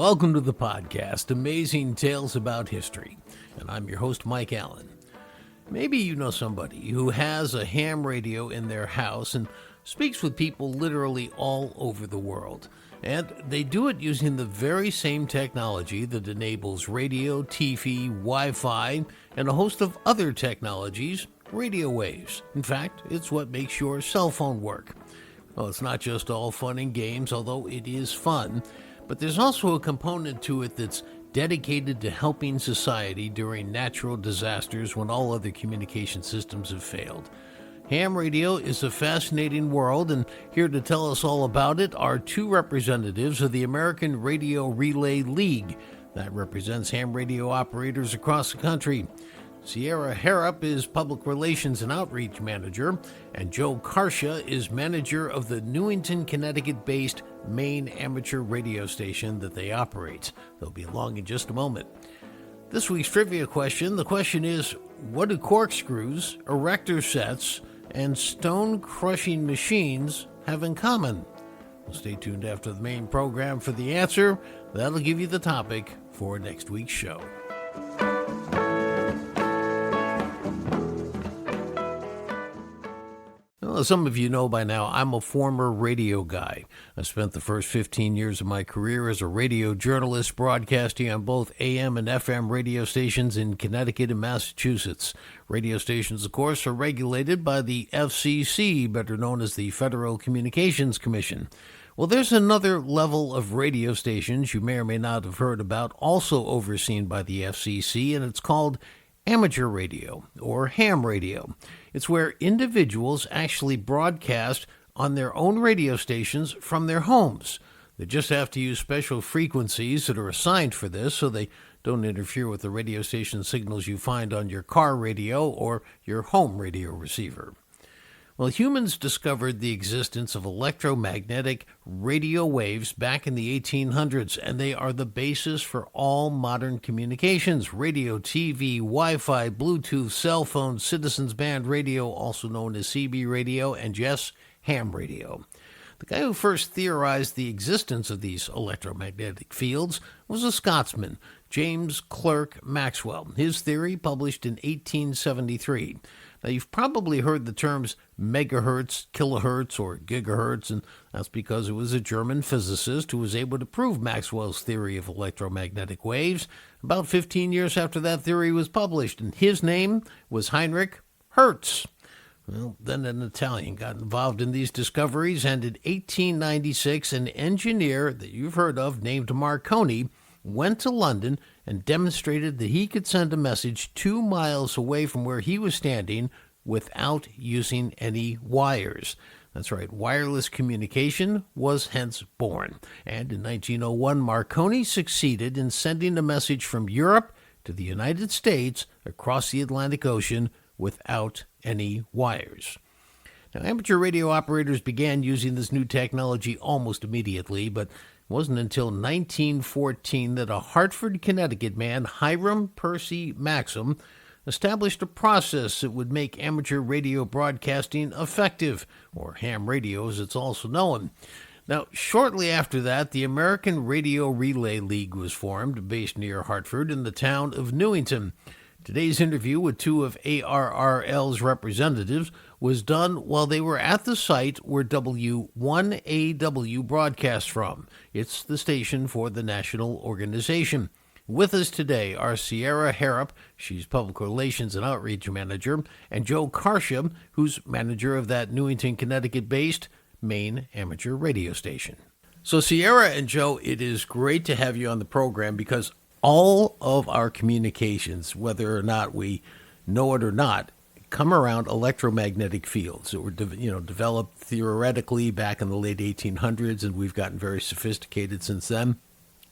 Welcome to the podcast, Amazing Tales About History, and I'm your host, Mike Allen. Maybe you know somebody who has a ham radio in their house and speaks with people literally all over the world. And they do it using the very same technology that enables radio, TV, Wi-Fi, and a host of other technologies, radio waves. In fact, it's what makes your cell phone work. Well, it's not just all fun and games, although it is fun, but there's also a component to it that's dedicated to helping society during natural disasters when all other communication systems have failed. Ham radio is a fascinating world, and here to tell us all about it are two representatives of the American Radio Relay League that represents ham radio operators across the country. Sierra Harrop is Public Relations and Outreach Manager, and Joe Karsha is manager of the Newington, Connecticut-based main amateur radio station that they operate. They'll be along in just a moment. This week's trivia question, the question is, what do corkscrews, erector sets, and stone-crushing machines have in common? Well, stay tuned after the main program for the answer. That'll give you the topic for next week's show. Well, as some of you know by now, I'm a former radio guy. I spent the first 15 years of my career as a radio journalist, broadcasting on both AM and FM radio stations in Connecticut and Massachusetts. Radio stations, of course, are regulated by the FCC, better known as the Federal Communications Commission. Well, there's another level of radio stations you may or may not have heard about, also overseen by the FCC, and it's called amateur radio, or ham radio. It's where individuals actually broadcast on their own radio stations from their homes. They just have to use special frequencies that are assigned for this so they don't interfere with the radio station signals you find on your car radio or your home radio receiver. Well, humans discovered the existence of electromagnetic radio waves back in the 1800s, and they are the basis for all modern communications: radio, TV, Wi-Fi, Bluetooth, cell phone, citizens band radio, also known as CB radio, and yes, ham radio. The guy who first theorized the existence of these electromagnetic fields was a Scotsman, James Clerk Maxwell. His theory published in 1873. Now, you've probably heard the terms megahertz, kilohertz, or gigahertz, and that's because it was a German physicist who was able to prove Maxwell's theory of electromagnetic waves about 15 years after that theory was published, and his name was Heinrich Hertz. Well, then an Italian got involved in these discoveries, and in 1896, an engineer that you've heard of named Marconi went to London and demonstrated that he could send a message 2 miles away from where he was standing without using any wires. That's right, wireless communication was hence born. And in 1901, Marconi succeeded in sending a message from Europe to the United States across the Atlantic Ocean without any wires. Now, amateur radio operators began using this new technology almost immediately, but it wasn't until 1914 that a Hartford, Connecticut man, Hiram Percy Maxim, established a process that would make amateur radio broadcasting effective, or ham radio as it's also known. Now, shortly after that, the American Radio Relay League was formed, based near Hartford in the town of Newington. Today's interview with two of ARRL's representatives was done while they were at the site where W1AW broadcasts from. It's the station for the national organization. With us today are Sierra Harrop, she's Public Relations and Outreach Manager, and Joe Karsha, who's manager of that Newington, Connecticut-based main amateur radio station. So Sierra and Joe, it is great to have you on the program because all of our communications, whether or not we know it or not, come around electromagnetic fields that were developed theoretically back in the late 1800s, and we've gotten very sophisticated since then.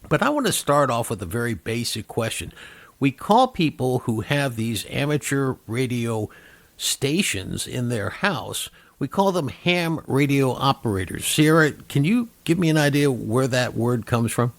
But I want to start off with a very basic question. We call people who have these amateur radio stations in their house, we call them ham radio operators. Sierra, can you give me an idea where that word comes from?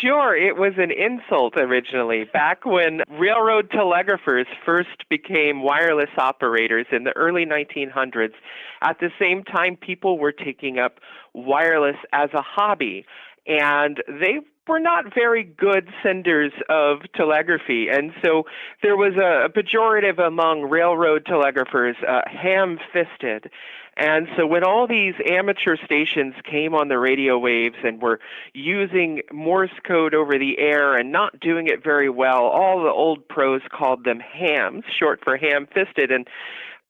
Sure, it was an insult originally, back when railroad telegraphers first became wireless operators in the early 1900s. At the same time, people were taking up wireless as a hobby, and they were not very good senders of telegraphy. And so there was a pejorative among railroad telegraphers, ham-fisted. And so when all these amateur stations came on the radio waves and were using Morse code over the air and not doing it very well, all the old pros called them hams, short for ham-fisted. And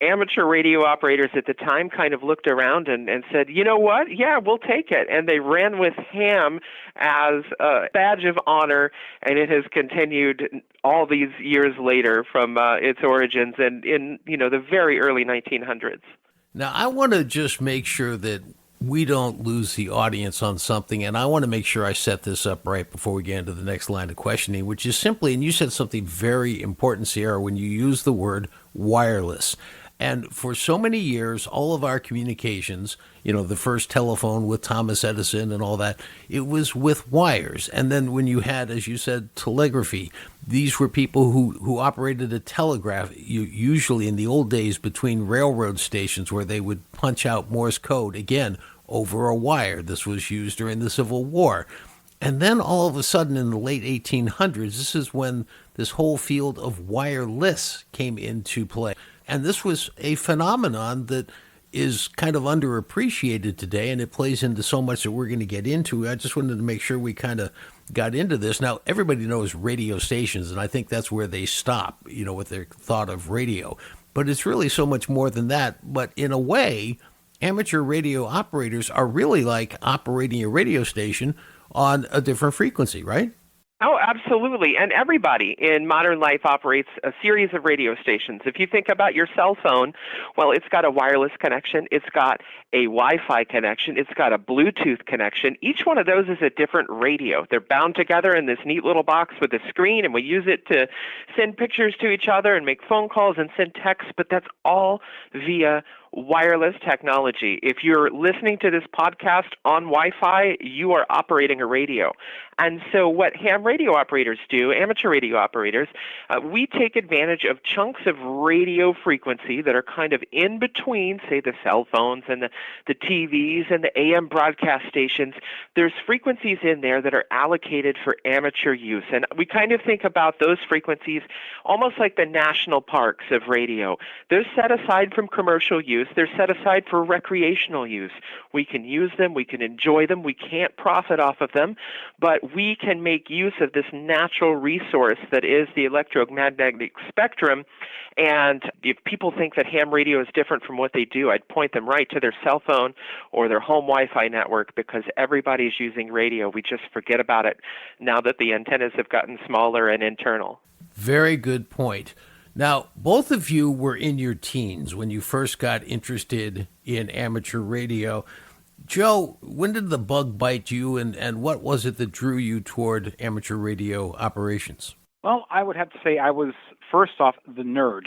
amateur radio operators at the time kind of looked around and said, you know what? Yeah, we'll take it. And they ran with ham as a badge of honor, and it has continued all these years later from its origins and in the very early 1900s. Now, I want to just make sure that we don't lose the audience on something, and I want to make sure I set this up right before we get into the next line of questioning, which is simply, and you said something very important, Sierra, when you use the word wireless. And for so many years, all of our communications, the first telephone with Thomas Edison and all that, it was with wires. And then when you had, as you said, telegraphy, these were people who operated a telegraph, usually in the old days between railroad stations where they would punch out Morse code, again, over a wire. This was used during the Civil War. And then all of a sudden in the late 1800s, this is when this whole field of wireless came into play. And this was a phenomenon that is kind of underappreciated today, and it plays into so much that we're going to get into. I just wanted to make sure we kind of got into this. Now, everybody knows radio stations, and I think that's where they stop, with their thought of radio. But it's really so much more than that. But in a way, amateur radio operators are really like operating a radio station on a different frequency, right? Oh, absolutely. And everybody in modern life operates a series of radio stations. If you think about your cell phone, well, it's got a wireless connection. It's got a Wi-Fi connection. It's got a Bluetooth connection. Each one of those is a different radio. They're bound together in this neat little box with a screen, and we use it to send pictures to each other and make phone calls and send texts, but that's all via wireless technology. If you're listening to this podcast on Wi-Fi, you are operating a radio. And so what ham radio operators do, amateur radio operators, we take advantage of chunks of radio frequency that are kind of in between, say, the cell phones and the TVs and the AM broadcast stations. There's frequencies in there that are allocated for amateur use. And we kind of think about those frequencies almost like the national parks of radio. They're set aside from commercial use. They're set aside for recreational use. We can use them. We can enjoy them. We can't profit off of them, but we can make use of this natural resource that is the electromagnetic spectrum. And if people think that ham radio is different from what they do, I'd point them right to their cell phone or their home Wi-Fi network, because everybody's using radio. We just forget about it now that the antennas have gotten smaller and internal. Very good point. Now, both of you were in your teens when you first got interested in amateur radio. Joe, when did the bug bite you, and what was it that drew you toward amateur radio operations? Well, I would have to say I was, first off, the nerd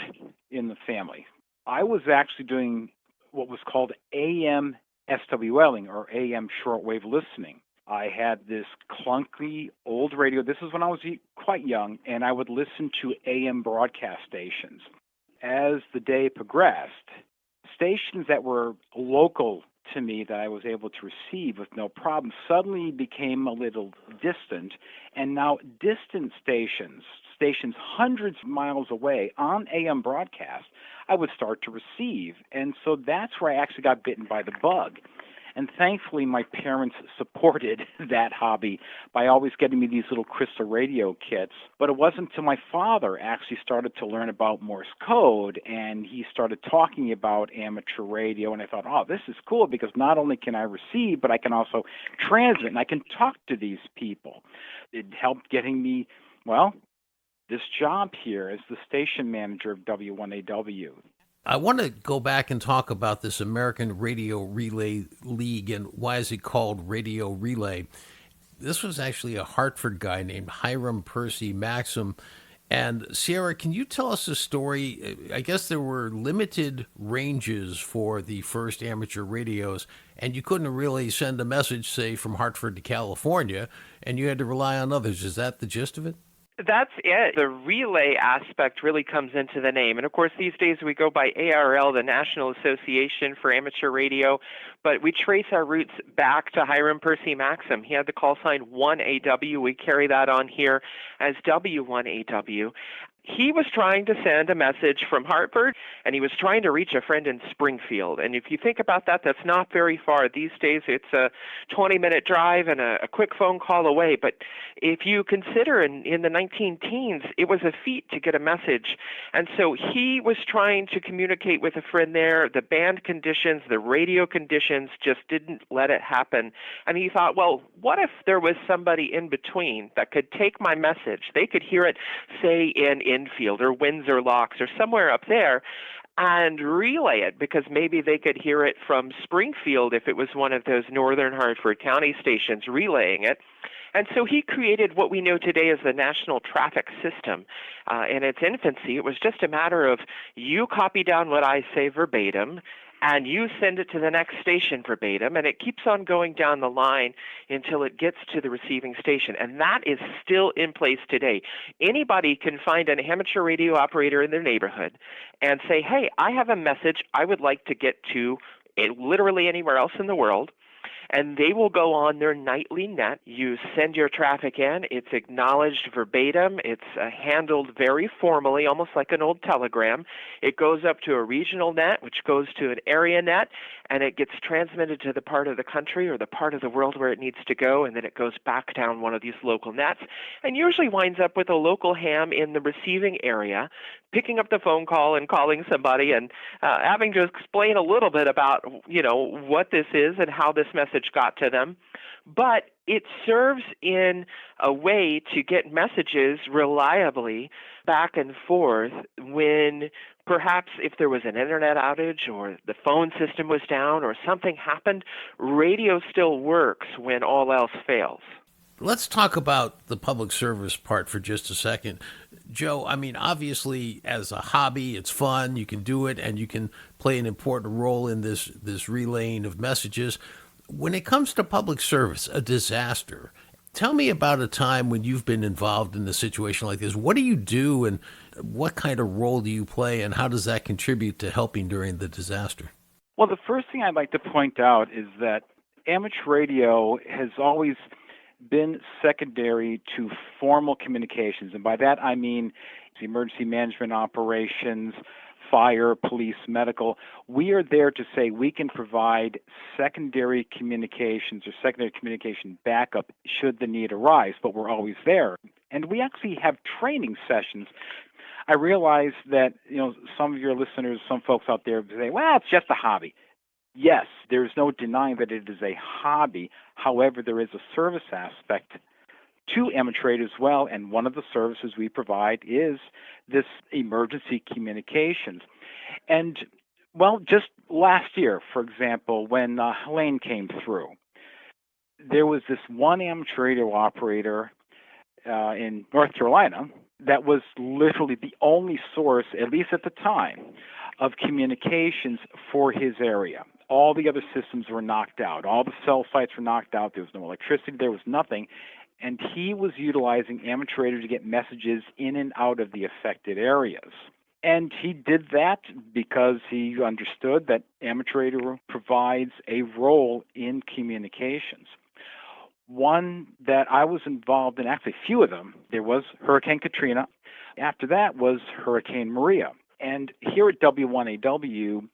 in the family. I was actually doing what was called AM SWLing, or AM shortwave listening. I had this clunky old radio. This is when I was quite young, and I would listen to AM broadcast stations. As the day progressed, stations that were local to me that I was able to receive with no problem suddenly became a little distant, and now distant stations hundreds of miles away on AM broadcast, I would start to receive. And so that's where I actually got bitten by the bug. And thankfully, my parents supported that hobby by always getting me these little crystal radio kits. But it wasn't until my father actually started to learn about Morse code, and he started talking about amateur radio. And I thought, oh, this is cool, because not only can I receive, but I can also transmit, and I can talk to these people. It helped getting me, well, this job here as the station manager of W1AW. I want to go back and talk about this American Radio Relay League and why is it called Radio Relay. This was actually a Hartford guy named Hiram Percy Maxim. And Sierra, can you tell us a story? I guess there were limited ranges for the first amateur radios, and you couldn't really send a message, say, from Hartford to California, and you had to rely on others. Is that the gist of it? That's it. The relay aspect really comes into the name. And of course, these days we go by ARL, the National Association for Amateur Radio, but we trace our roots back to Hiram Percy Maxim. He had the call sign 1AW. We carry that on here as W1AW. He was trying to send a message from Hartford, and he was trying to reach a friend in Springfield. And if you think about that, that's not very far. These days, it's a 20-minute drive and a quick phone call away. But if you consider in the 19-teens, it was a feat to get a message. And so he was trying to communicate with a friend there. The band conditions, the radio conditions just didn't let it happen. And he thought, well, what if there was somebody in between that could take my message? They could hear it, say, in Enfield or Windsor Locks or somewhere up there, and relay it, because maybe they could hear it from Springfield if it was one of those northern Hartford County stations relaying it. And so he created what we know today as the National Traffic System. In its infancy, it was just a matter of you copy down what I say verbatim, and you send it to the next station verbatim, and it keeps on going down the line until it gets to the receiving station. And that is still in place today. Anybody can find an amateur radio operator in their neighborhood and say, hey, I have a message I would like to get to literally anywhere else in the world. And they will go on their nightly net. You send your traffic in. It's acknowledged verbatim. It's handled very formally, almost like an old telegram. It goes up to a regional net, which goes to an area net, and it gets transmitted to the part of the country or the part of the world where it needs to go, and then it goes back down one of these local nets, and usually winds up with a local ham in the receiving area, picking up the phone call and calling somebody and having to explain a little bit about, what this is and how this message got to them. But it serves in a way to get messages reliably back and forth when perhaps if there was an internet outage or the phone system was down or something happened, radio still works when all else fails. Let's talk about the public service part for just a second. Joe, I mean, obviously, as a hobby, it's fun. You can do it, and you can play an important role in this relaying of messages. When it comes to public service, a disaster, tell me about a time when you've been involved in a situation like this. What do you do, and what kind of role do you play, and how does that contribute to helping during the disaster? Well, the first thing I'd like to point out is that amateur radio has always been secondary to formal communications. And by that I mean emergency management operations, fire, police, medical. We are there to say we can provide secondary communications or secondary communication backup should the need arise, but we're always there. And we actually have training sessions. I realize that, some of your listeners, some folks out there say, well, it's just a hobby. Yes, there's no denying that it is a hobby. However, there is a service aspect to amateur radio as well, and one of the services we provide is this emergency communications. And, well, just last year, for example, when Helene came through, there was this one amateur radio operator in North Carolina that was literally the only source, at least at the time, of communications for his area. All the other systems were knocked out. All the cell sites were knocked out. There was no electricity. There was nothing. And he was utilizing amateur radio to get messages in and out of the affected areas. And he did that because he understood that amateur radio provides a role in communications. One that I was involved in, actually a few of them, there was Hurricane Katrina. After that was Hurricane Maria. And here at W1AW,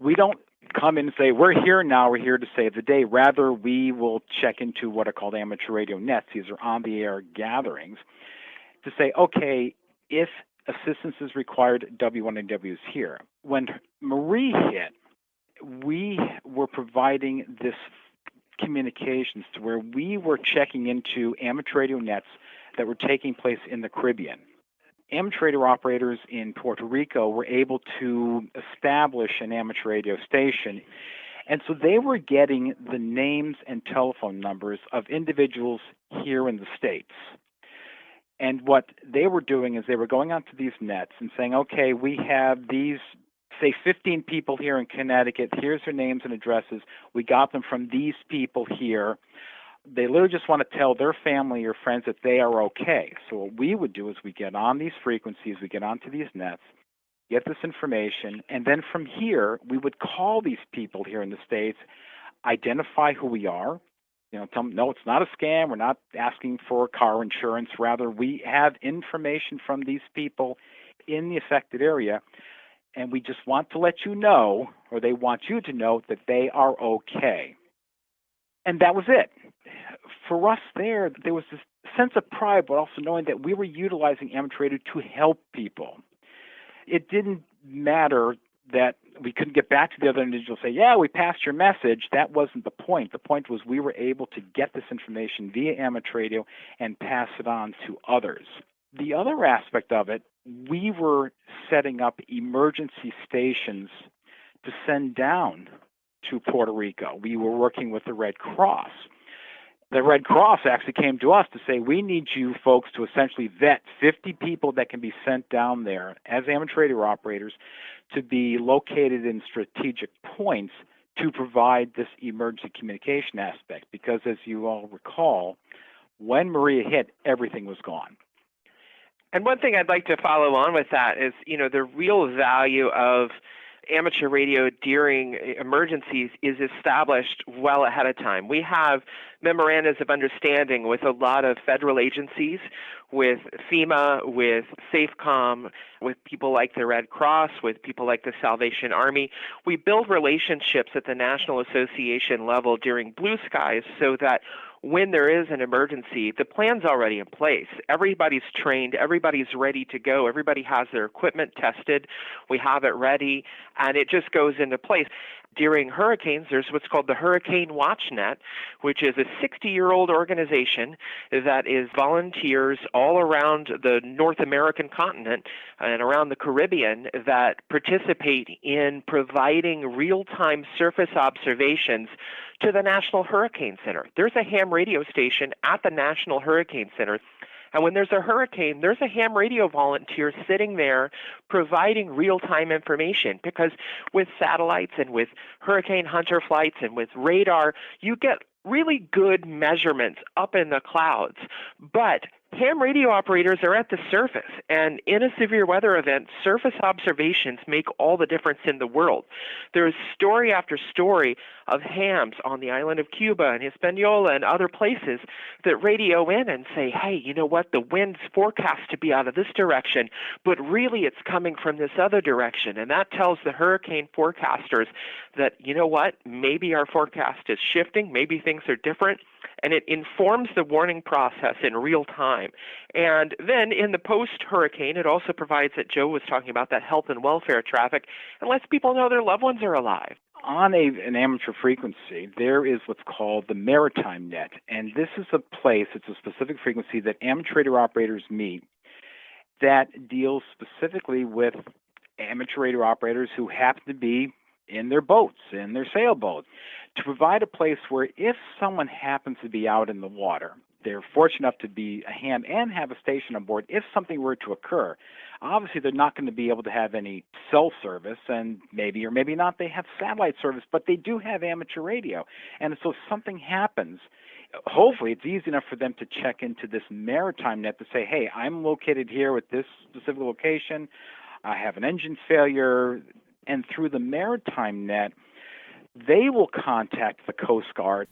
we don't come in and say, we're here now, we're here to save the day. Rather, we will check into what are called amateur radio nets. These are on-the-air gatherings to say, okay, if assistance is required, W1AW is here. When Marie hit, we were providing this communications to where we were checking into amateur radio nets that were taking place in the Caribbean. Amateur radio operators in Puerto Rico were able to establish an amateur radio station, and so they were getting the names and telephone numbers of individuals here in the States. And what they were doing is they were going onto these nets and saying, okay, we have these, say, 15 people here in Connecticut. Here's their names and addresses. We got them from these people here. They literally just want to tell their family or friends that they are okay. So what we would do is we get on these frequencies, we get onto these nets, get this information, and then from here, we would call these people here in the States, identify who we are, tell them, no, it's not a scam, we're not asking for car insurance, rather we have information from these people in the affected area, and we just want to let you know, or they want you to know, that they are okay. And that was it. For us there was this sense of pride, but also knowing that we were utilizing amateur radio to help people. It didn't matter that we couldn't get back to the other individual and say, yeah, we passed your message. That wasn't the point. The point was we were able to get this information via amateur radio and pass it on to others. The other aspect of it, we were setting up emergency stations to send down to Puerto Rico. We were working with the Red Cross. The Red Cross actually came to us to say, we need you folks to essentially vet 50 people that can be sent down there as amateur radio operators to be located in strategic points to provide this emergency communication aspect. Because as you all recall, when Maria hit, everything was gone. And one thing I'd like to follow on with that is, the real value of amateur radio during emergencies is established well ahead of time. We have memorandums of understanding with a lot of federal agencies, with FEMA, with SAFECOM, with people like the Red Cross, with people like the Salvation Army. We build relationships at the National Association level during blue skies so that when there is an emergency, the plan's already in place. Everybody's trained, everybody's ready to go, everybody has their equipment tested, we have it ready, and it just goes into place. During hurricanes, there's what's called the Hurricane Watch Net, which is a 60-year-old organization that is volunteers all around the North American continent and around the Caribbean that participate in providing real-time surface observations to the National Hurricane Center. There's a ham radio station at the National Hurricane Center. And when there's a hurricane, there's a ham radio volunteer sitting there providing real-time information, because with satellites and with hurricane hunter flights and with radar, you get really good measurements up in the clouds. But ham radio operators are at the surface, and in a severe weather event, surface observations make all the difference in the world. There's story after story of hams on the island of Cuba and Hispaniola and other places that radio in and say, hey, you know what, the wind's forecast to be out of this direction, but really it's coming from this other direction. And that tells the hurricane forecasters that, you know what, maybe our forecast is shifting, maybe things are different. And it informs the warning process in real time. And then in the post-hurricane, it also provides that Joe was talking about, that health and welfare traffic, and lets people know their loved ones are alive. On an amateur frequency, there is what's called the Maritime Net. And this is a place, it's a specific frequency that amateur radio operators meet that deals specifically with amateur radio operators who happen to be in their boats, in their sailboats, to provide a place where if someone happens to be out in the water, they're fortunate enough to be a ham and have a station on board. If something were to occur, obviously they're not going to be able to have any cell service, and maybe or maybe not they have satellite service, but they do have amateur radio. And so if something happens, hopefully it's easy enough for them to check into this Maritime Net to say, hey, I'm located here with this specific location, I have an engine failure. And through the Maritime Net, they will contact the Coast Guard.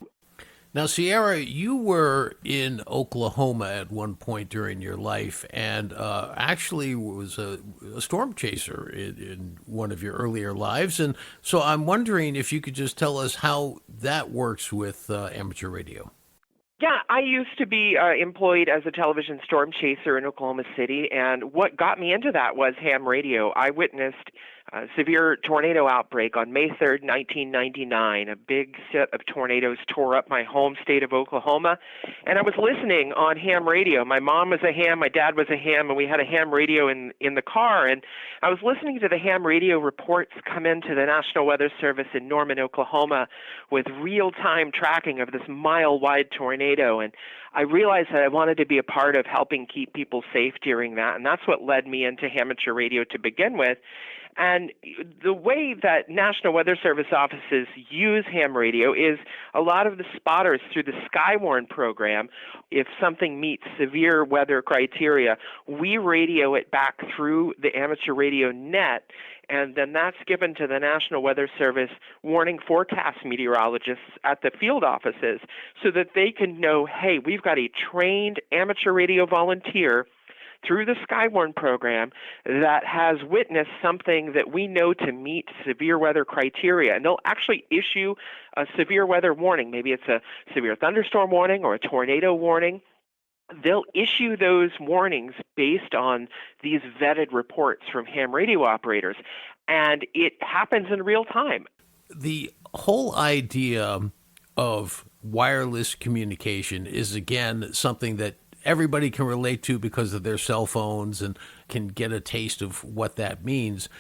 Now, Sierra, you were in Oklahoma at one point during your life, and actually was a storm chaser in one of your earlier lives. And so I'm wondering if you could just tell us how that works with amateur radio. Yeah, I used to be employed as a television storm chaser in Oklahoma City, and what got me into that was ham radio. I witnessed a severe tornado outbreak on May 3rd, 1999. A big set of tornadoes tore up my home state of Oklahoma, and I was listening on ham radio. My mom was a ham, my dad was a ham, and we had a ham radio in the car, and I was listening to the ham radio reports come into the National Weather Service in Norman, Oklahoma, with real-time tracking of this mile-wide tornado, and I realized that I wanted to be a part of helping keep people safe during that, and that's what led me into amateur radio to begin with. And the way that National Weather Service offices use ham radio is a lot of the spotters through the Skywarn program. If something meets severe weather criteria, we radio it back through the amateur radio net, and then that's given to the National Weather Service warning forecast meteorologists at the field offices so that they can know, hey, we've got a trained amateur radio volunteer through the Skywarn program that has witnessed something that we know to meet severe weather criteria. And they'll actually issue a severe weather warning. Maybe it's a severe thunderstorm warning or a tornado warning. They'll issue those warnings based on these vetted reports from ham radio operators. And it happens in real time. The whole idea of wireless communication is, again, something that everybody can relate to because of their cell phones and can get a taste of what that means.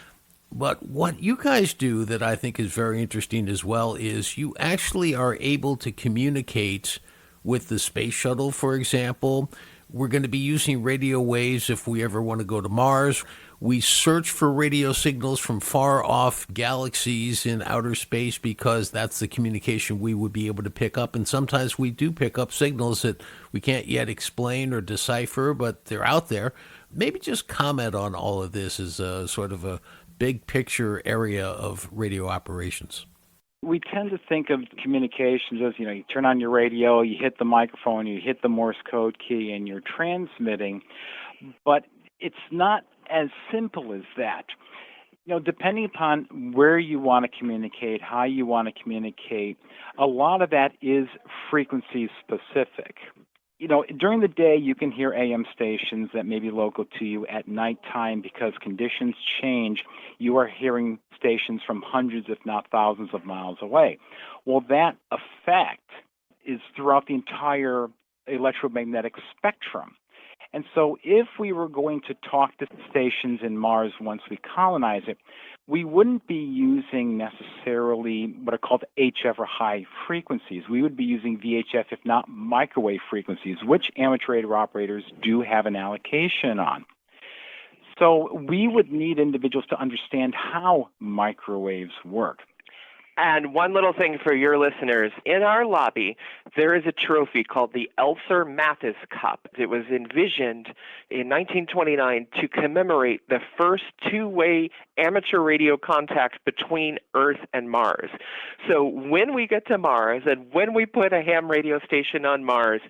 But what you guys do that I think is very interesting as well is you actually are able to communicate with the space shuttle, for example. We're going to be using radio waves if we ever want to go to Mars. We search for radio signals from far off galaxies in outer space because that's the communication we would be able to pick up. And sometimes we do pick up signals that we can't yet explain or decipher, but they're out there. Maybe just comment on all of this as a sort of a big picture area of radio operations. We tend to think of communications as, you turn on your radio, you hit the microphone, you hit the Morse Code key, and you're transmitting. But it's not as simple as that. Depending upon where you want to communicate, how you want to communicate, a lot of that is frequency specific. During the day, you can hear AM stations that may be local to you. At nighttime, because conditions change, you are hearing stations from hundreds, if not thousands of miles away. Well, that effect is throughout the entire electromagnetic spectrum. And so if we were going to talk to stations in Mars once we colonize it, we wouldn't be using necessarily what are called HF or high frequencies. We would be using VHF, if not microwave frequencies, which amateur radio operators do have an allocation on. So we would need individuals to understand how microwaves work. And one little thing for your listeners, in our lobby, there is a trophy called the Elser Mathis Cup. It was envisioned in 1929 to commemorate the first two-way amateur radio contact between Earth and Mars. So when we get to Mars and when we put a ham radio station on Mars,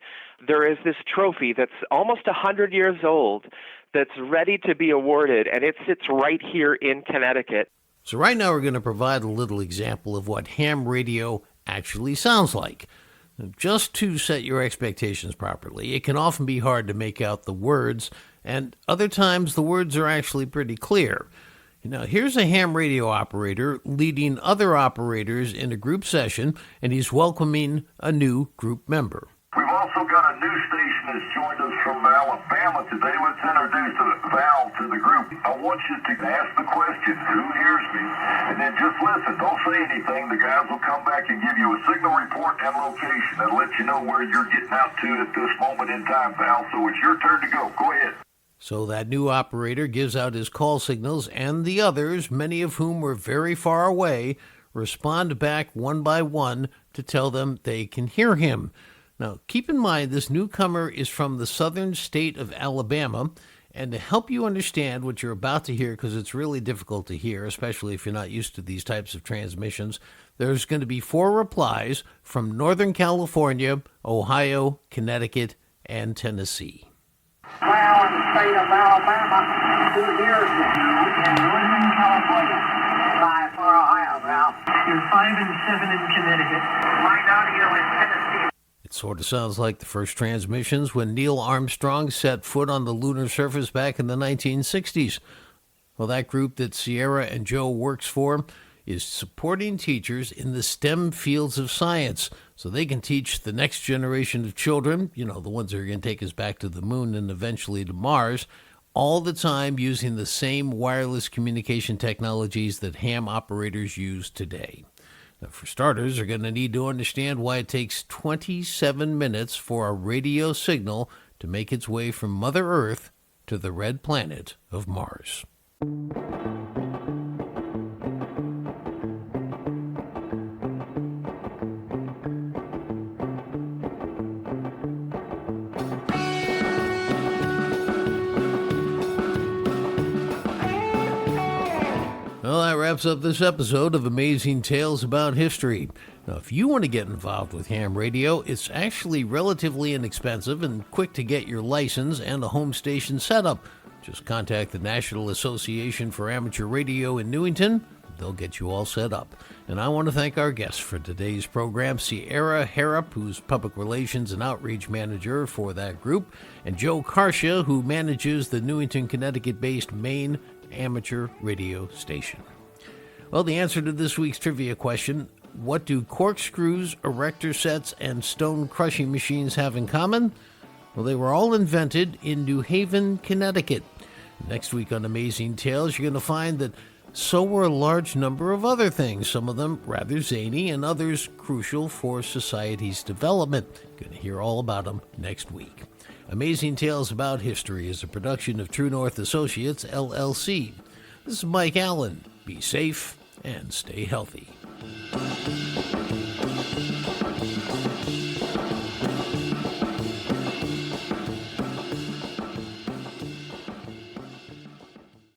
there is this trophy that's almost 100 years old that's ready to be awarded, and it sits right here in Connecticut. So right now we're going to provide a little example of what ham radio actually sounds like. Just to set your expectations properly, it can often be hard to make out the words, and other times the words are actually pretty clear. Now, here's a ham radio operator leading other operators in a group session, and he's welcoming a new group member. We've also got a new station that's joined us from Alabama today. Let's introduce Val to the group. I want you to ask the question, who hears me? And then just listen. Don't say anything. The guys will come back and give you a signal report and location. That'll let you know where you're getting out to at this moment in time, Val. So it's your turn to go. Go ahead. So that new operator gives out his call signals, and the others, many of whom were very far away, respond back one by one to tell them they can hear him. Now, keep in mind, this newcomer is from the southern state of Alabama, and to help you understand what you're about to hear, because it's really difficult to hear, especially if you're not used to these types of transmissions, there's going to be 4 replies from Northern California, Ohio, Connecticut, and Tennessee. Well, in the state of Alabama, 2 years in Northern California, 5 for Ohio, Ralph. You're 5 and 7 in Connecticut. Right out here in Tennessee. It sort of sounds like the first transmissions when Neil Armstrong set foot on the lunar surface back in the 1960s. Well, that group that Sierra and Joe works for is supporting teachers in the STEM fields of science so they can teach the next generation of children, the ones that are going to take us back to the moon and eventually to Mars, all the time using the same wireless communication technologies that ham operators use today. Now, for starters, they're going to need to understand why it takes 27 minutes for a radio signal to make its way from Mother Earth to the red planet of Mars. wraps up this episode of Amazing Tales About History. Now, if you want to get involved with ham radio, it's actually relatively inexpensive and quick to get your license and a home station set up. Just contact the National Association for Amateur Radio in Newington. They'll get you all set up. And I want to thank our guests for today's program, Sierra Harrop, who's Public Relations and Outreach Manager for that group, and Joe Karsha, who manages the Newington, Connecticut-based Maine Amateur Radio Station. Well, the answer to this week's trivia question, what do corkscrews, erector sets, and stone crushing machines have in common? Well, they were all invented in New Haven, Connecticut. Next week on Amazing Tales, you're going to find that so were a large number of other things, some of them rather zany and others crucial for society's development. Going to hear all about them next week. Amazing Tales About History is a production of True North Associates, LLC. This is Mike Allen. Be safe and stay healthy.